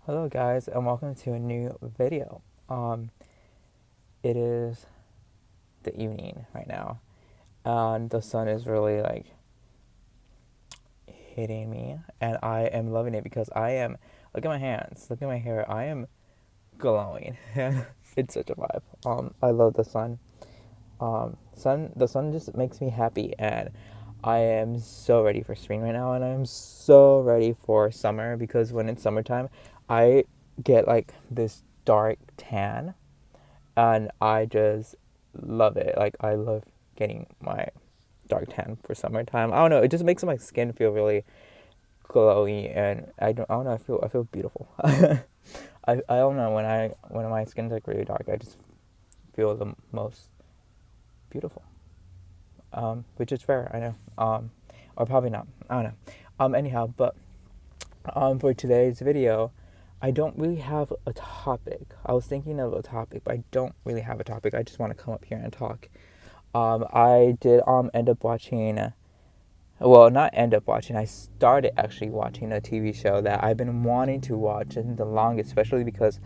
Hello guys and welcome to a new video. It is the evening right now and the sun is really hitting me and I am loving it because I am look at my hands, look at my hair, I am glowing and it's such a vibe. I love the sun. The sun just makes me happy and I am so ready for spring right now and I am so ready for summer because when it's summertime I get like this dark tan and I just love it. Like I love getting my dark tan for summertime. I don't know, it just makes my skin feel really glowy and I don't know, I feel beautiful. I don't know when my skin's like really dark, I just feel the most beautiful. Which is fair, I know. Or probably not. I don't know. Anyhow, but for today's video, I don't really have a topic. I was thinking of a topic, but I don't really have a topic. I just want to come up here and talk. I did end up watching. Well, not end up watching. I started actually watching a TV show that I've been wanting to watch in the longest, especially because,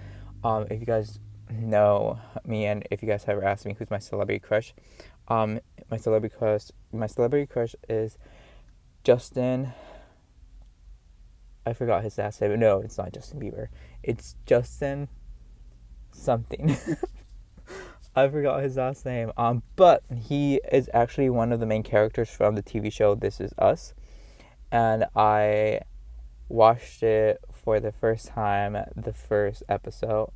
if you guys know me and if you guys ever asked me who's my celebrity crush, um, my celebrity crush is Justin. I forgot his last name. No, it's not Justin Bieber. It's Justin something. I forgot his last name. But he is actually one of the main characters from the TV show This Is Us, and I watched it for the first time, the first episode,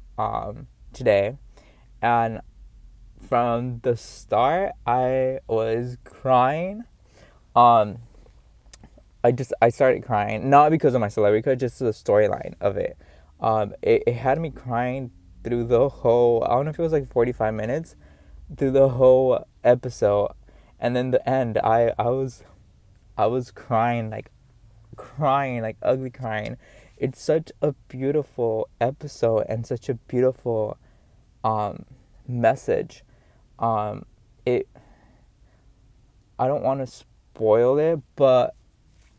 today, and from the start, I was crying. Um, I started crying not because of my celebrity crush, just the storyline of it. It had me crying through the whole. I don't know if it was like 45 minutes through the whole episode, and then the end. I was crying like ugly crying. It's such a beautiful episode and such a beautiful um message. Um, it. I don't want to spoil it, but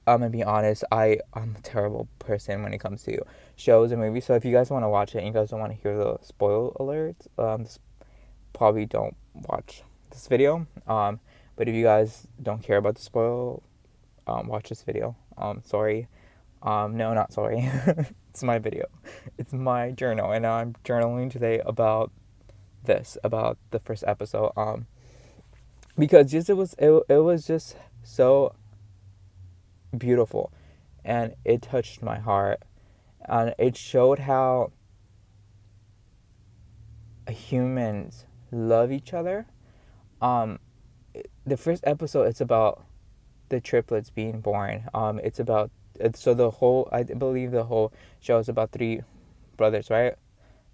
I'm gonna be honest, I'm a terrible person when it comes to shows and movies. So if you guys want to watch it and you guys don't want to hear the spoil alerts, probably don't watch this video. But if you guys don't care about the spoil, watch this video. Sorry. No, not sorry. It's my video. It's my journal, and I'm journaling today about the first episode. Because just it was just so beautiful, and it touched my heart, and it showed how humans love each other. Um, the first episode, it's about the triplets being born. It's about so the whole I believe the whole show is about three brothers, right?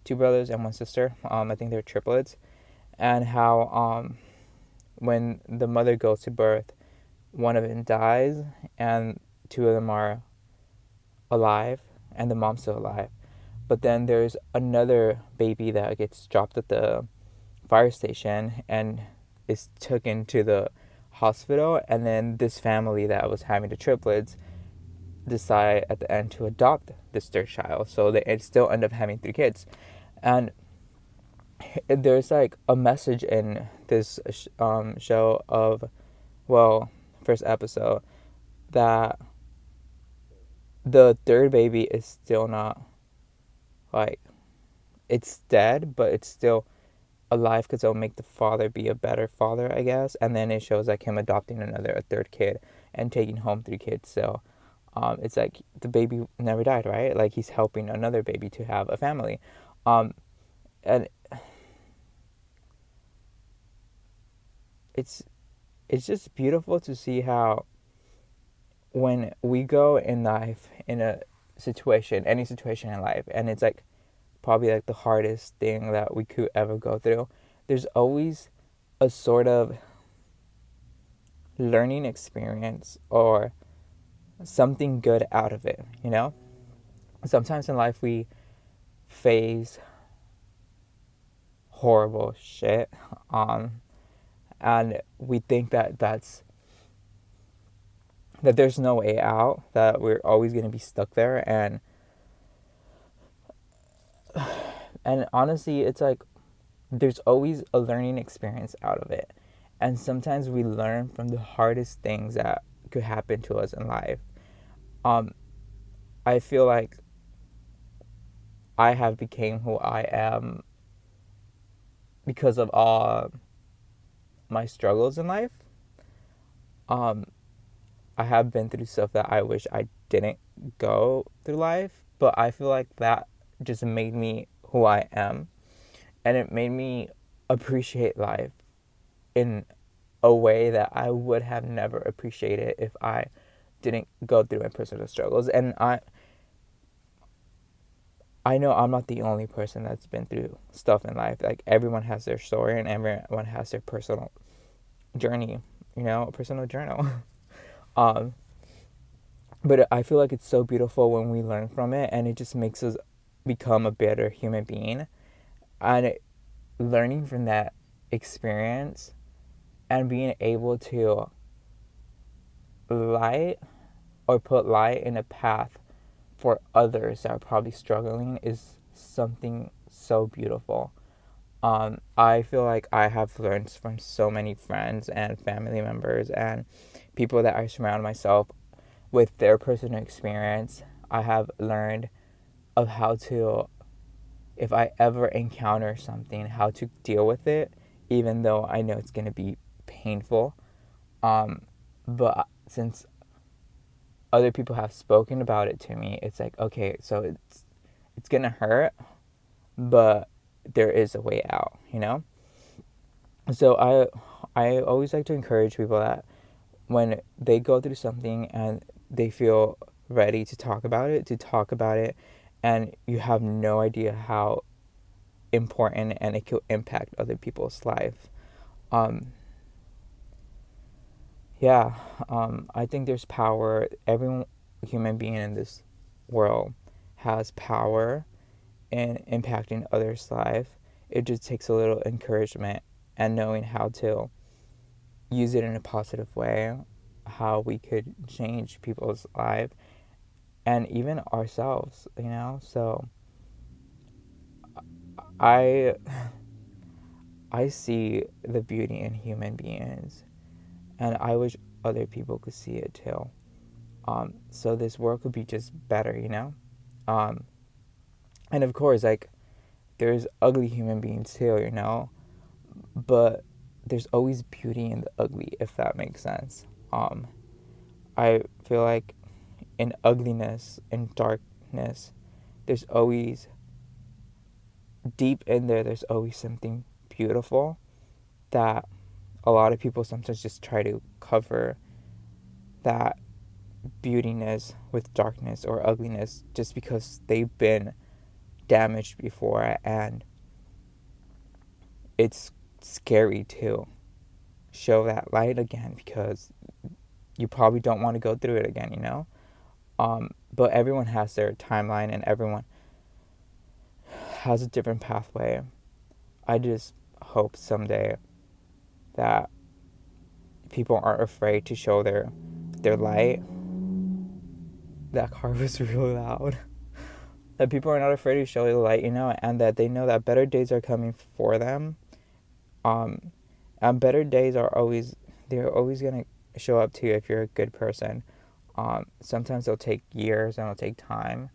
Two brothers and one sister. I think they're triplets, and how when the mother goes to birth, one of them dies, and two of them are alive, and the mom's still alive. But then there's another baby that gets dropped at the fire station and is taken to the hospital. And then this family that was having the triplets decide at the end to adopt this third child. So they still end up having three kids. And there's like a message in this show of, well, first episode, that the third baby is still not like it's dead, but it's still alive because it'll make the father be a better father, I guess. And then it shows like him adopting a third kid, and taking home three kids. So, it's like the baby never died, right? Like he's helping another baby to have a family, um, and it's it's just beautiful to see how when we go in life in a situation, any situation in life, and it's like probably like the hardest thing that we could ever go through, there's always a sort of learning experience or something good out of it, you know? Sometimes in life we face horrible shit, um, and we think that there's no way out, that we're always going to be stuck there, and And honestly, it's like there's always a learning experience out of it. And sometimes we learn from the hardest things that could happen to us in life. Um, I feel like I have became who I am because of all my struggles in life. Um, I have been through stuff that I wish I didn't go through life, but I feel like that just made me who I am, and it made me appreciate life in a way that I would have never appreciated if I didn't go through my personal struggles. And I know I'm not the only person that's been through stuff in life. Like everyone has their story and everyone has their personal journey, a personal journal. um, but I feel like it's so beautiful when we learn from it, and it just makes us become a better human being. And learning from that experience and being able to light or put light in a path for others that are probably struggling is something so beautiful. I feel like I have learned from so many friends and family members and people that I surround myself with their personal experience. I have learned of how to, if I ever encounter something, how to deal with it, even though I know it's going to be painful. Um, but since other people have spoken about it to me, it's like, okay, so it's going to hurt, but there is a way out. So I always like to encourage people that when they go through something and they feel ready to talk about it, and you have no idea how important and it could impact other people's life. Um, yeah, I think there's power. Every human being in this world has power in impacting others' life. It just takes a little encouragement and knowing how to use it in a positive way, how we could change people's life and even ourselves. So I I see the beauty in human beings, and I wish other people could see it too. So this world could be just better. Um, and of course, like there's ugly human beings too. But there's always beauty in the ugly, if that makes sense. I feel like in ugliness, in darkness, there's always deep in there. There's always something beautiful that a lot of people sometimes just try to cover that beautiness with darkness or ugliness just because they've been damaged before, and it's scary to show that light again because you probably don't want to go through it again. But everyone has their timeline and everyone has a different pathway. I just hope someday that people aren't afraid to show their light. That car was really loud. That people are not afraid to show the light, and that they know that better days are coming for them. Um, and better days they're always gonna show up to you if you're a good person. Sometimes they'll take years and it'll take time,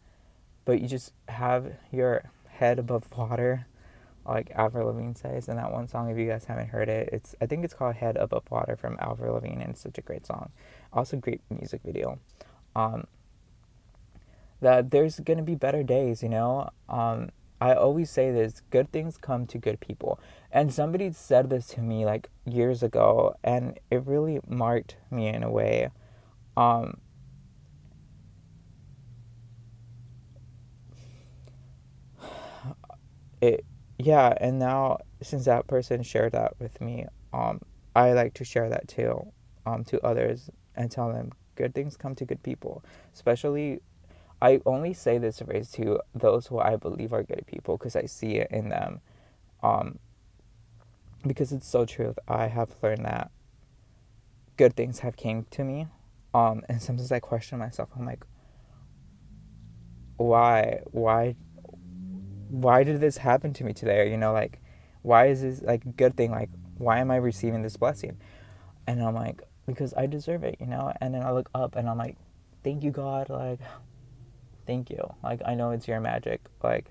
but you just have your head above water, like Avril Lavigne says in that one song. If you guys haven't heard it, I think it's called "Head Above Water" from Avril Lavigne, and it's such a great song. Also, great music video. Um, that there's gonna be better days. I always say this: good things come to good people. And somebody said this to me like years ago, and it really marked me in a way. Um, it yeah, and now since that person shared that with me, I like to share that too, to others and tell them good things come to good people. Especially, I only say this phrase to those who I believe are good people because I see it in them. Um, because it's so true. I have learned that good things have came to me. And sometimes I question myself. I'm like, why why did this happen to me today? You know, like, why is this like a good thing? Like, why am I receiving this blessing? And I'm like, because I deserve it, you know? And then I look up and I'm like, thank you, God. Like, thank you. Like, I know it's your magic, like,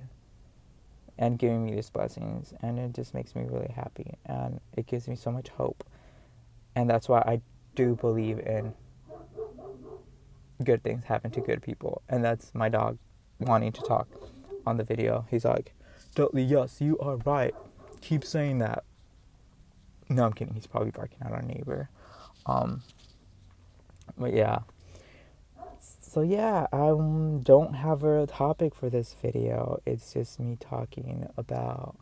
and giving me these blessings. And it just makes me really happy. And it gives me so much hope. And that's why I do believe in good things happen to good people. And that's my dog wanting to talk on the video. He's like, Dudley, yes, you are right. Keep saying that. No, I'm kidding. He's probably barking at our neighbor. Um, but yeah. So yeah, I don't have a topic for this video. It's just me talking about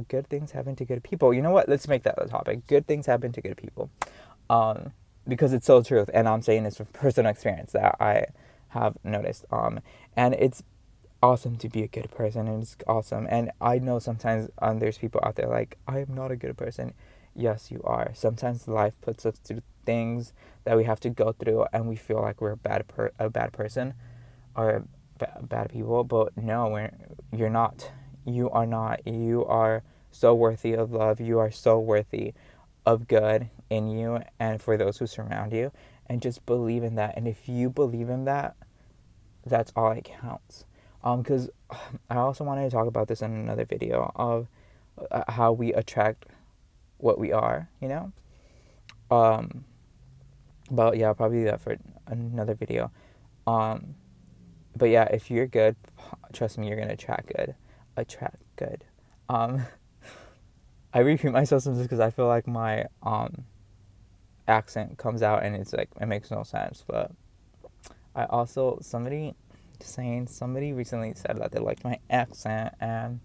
good things happen to good people. You know what? Let's make that the topic. Good things happen to good people. Um, because it's so true, and I'm saying this from personal experience that I have noticed. And it's awesome to be a good person, and it's awesome. And I know sometimes there's people out there like, I am not a good person. Yes, you are. Sometimes life puts us through things that we have to go through, and we feel like we're a bad person or bad people. But no, you're not. You are not. You are so worthy of love. You are so worthy of good in you and for those who surround you. And just believe in that. And if you believe in that, that's all that counts. Because I also wanted to talk about this in another video of how we attract what we are, you know? Um, but yeah, I'll probably do that for another video. Um, but yeah, if you're good, trust me, you're gonna attract good. Attract good. Um, I repeat myself sometimes because I feel like my accent comes out and it's like it makes no sense. But I also somebody recently said that they liked my accent, and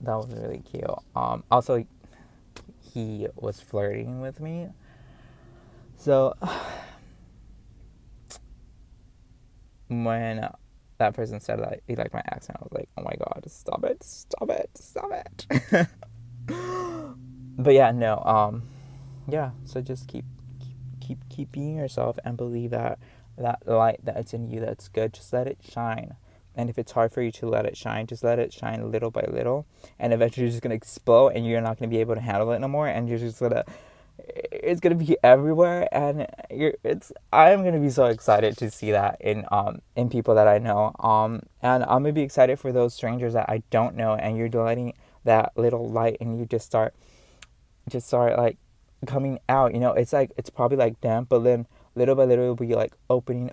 that was really cute. Also, he was flirting with me, so when that person said that he liked my accent, I was like, oh my god, stop it, stop it, stop it. But yeah, no, yeah. So just keep being yourself and believe that that light that's in you that's good. Just let it shine. And if it's hard for you to let it shine, just let it shine little by little. And eventually you're just gonna explode, and you're not gonna be able to handle it no more. And you're just gonna, it's gonna be everywhere. And I'm gonna be so excited to see that in people that I know. And I'm gonna be excited for those strangers that I don't know. And you're letting that little light, and you just start like coming out, you know. It's like, it's probably like damp, but then little by little it'll be like opening,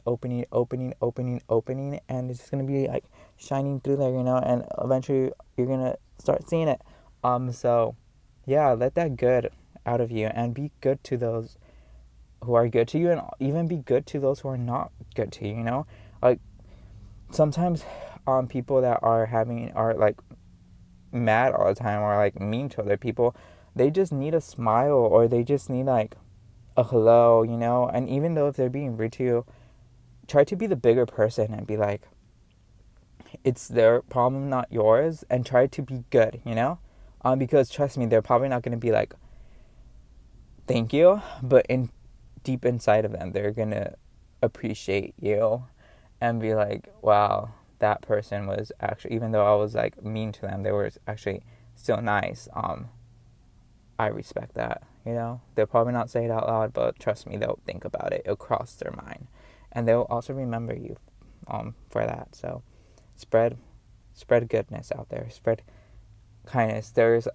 and it's just gonna be like shining through there, you know. And eventually you're gonna start seeing it. So yeah, let that good out of you, and be good to those who are good to you, and even be good to those who are not good to you, you know. Like, sometimes people that are like mad all the time, or like mean to other people, they just need a smile, or they just need like a hello, you know. And even though if they're being rude to you, try to be the bigger person and be like, it's their problem, not yours, and try to be good, you know. Because trust me, they're probably not going to be like, thank you, but in deep inside of them, they're going to appreciate you and be like, wow, that person was actually, even though I was like mean to them, they were actually still nice. I respect that, you know. They'll probably not say it out loud, but trust me, they'll think about it. It'll cross their mind, and they'll also remember you, for that. So, spread, spread goodness out there. Spread kindness. There's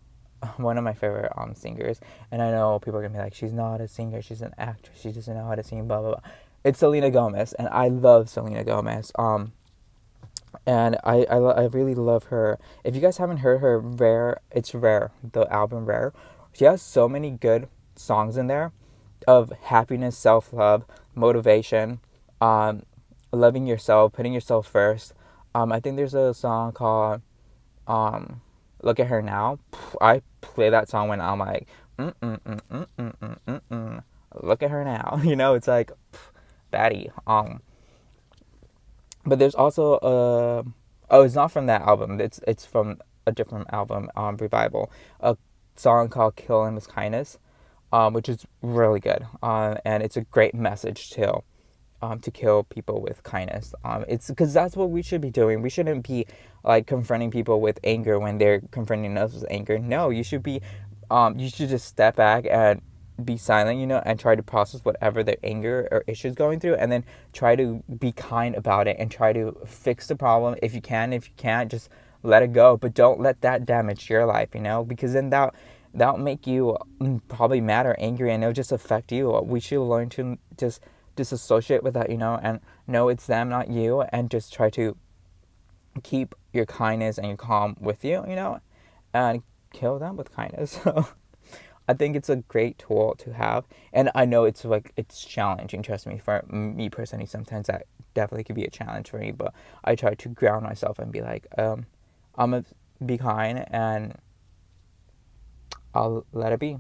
one of my favorite singers, and I know people are gonna be like, she's not a singer, she's an actress, she doesn't know how to sing, blah blah blah. It's Selena Gomez, and I love Selena Gomez. And I really love her. If you guys haven't heard her it's Rare, the album Rare. She has so many good songs in there of happiness, self-love, motivation, um, loving yourself, putting yourself first. I think there's a song called Look at Her Now. I play that song when I'm like, look at her now. You know, it's like, baddie. But there's also it's not from that album. It's from a different album, Revival. A song called "Kill Him with Kindness," which is really good. And it's a great message too. to kill people with kindness. It's because that's what we should be doing. We shouldn't be like confronting people with anger when they're confronting us with anger. No, you should just step back and be silent, and try to process whatever their anger or issues going through, and then try to be kind about it and try to fix the problem if you can. If you can't, just let it go. But don't let that damage your life, because then that'll make you probably mad or angry, and it'll just affect you. We should learn to just disassociate with that, and know it's them, not you, and just try to keep your kindness and your calm with you, and kill them with kindness. So I think it's a great tool to have, and I know it's challenging. Trust me, for me personally, sometimes that definitely could be a challenge for me. But I try to ground myself and be like, I'm gonna be kind, and I'll let it be.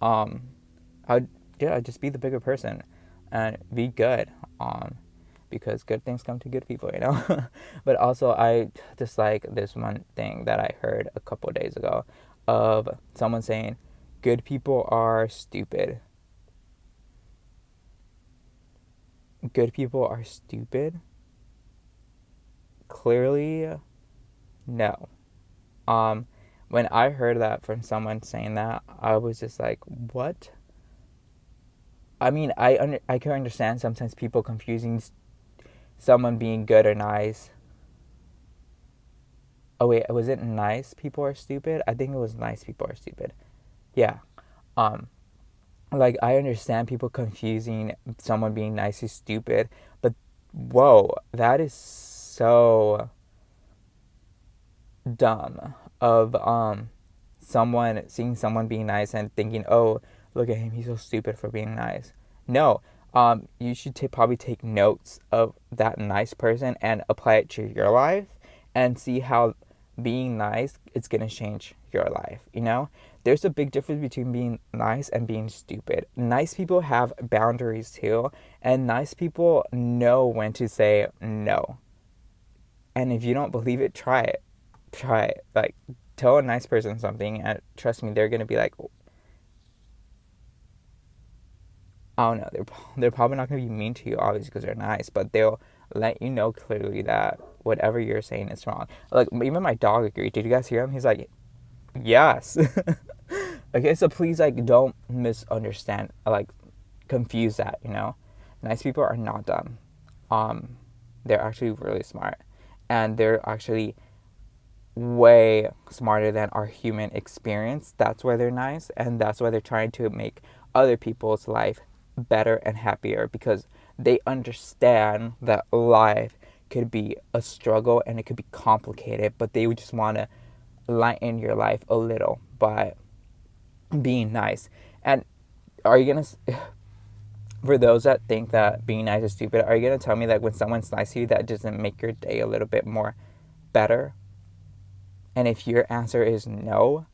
I yeah, just be the bigger person, and be good. Because good things come to good people. But also, I just like this one thing that I heard a couple of days ago, of someone saying, "Good people are stupid." Good people are stupid? Clearly, no. Um, when I heard that from someone saying that, I was just like, "What?" I mean, I can understand sometimes people confusing someone being good or nice. Oh wait, was it nice people are stupid? I think it was nice people are stupid. Yeah. Um, like, I understand people confusing someone being nice is stupid, but whoa, that is so dumb of someone seeing someone being nice and thinking, "Oh, look at him, he's so stupid for being nice." No, you should probably take notes of that nice person and apply it to your life, and see how being nice is gonna change your life. There's a big difference between being nice and being stupid. Nice people have boundaries too, and nice people know when to say no. And if you don't believe it, try it. Try it. Like, tell a nice person something, and trust me, they're gonna be like, I don't know, they're probably not gonna be mean to you, obviously, because they're nice, but they'll let you know clearly that whatever you're saying is wrong. Like, even my dog agreed. Did you guys hear him? He's like, yes. Okay, so please, like, don't misunderstand, like, confuse that. Nice people are not dumb. Um, they're actually really smart, and they're actually way smarter than our human experience. That's why they're nice, and that's why they're trying to make other people's life better and happier, because they understand that life could be a struggle and it could be complicated, but they would just want to lighten your life a little by being nice. And are you gonna for those that think that being nice is stupid, are you gonna tell me that when someone's nice to you, that doesn't make your day a little bit more better? And if your answer is no,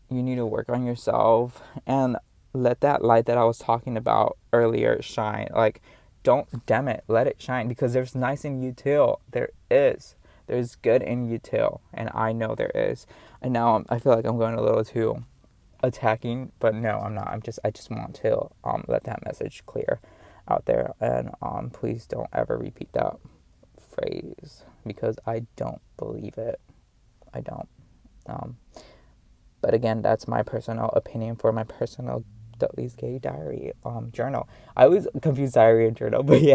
you need to work on yourself and let that light that I was talking about earlier shine. Like, don't dim it. Let it shine, because there's nice in you too. There is. There's good in you too. And I know there is. And now I feel like I'm going a little too attacking, but no, I'm not. I just want to let that message clear out there. And please don't ever repeat that phrase, because I don't believe it. I don't. Um, but again, that's my personal opinion for my personal Dudley's Gay Diary journal. I always confuse diary and journal, but yeah.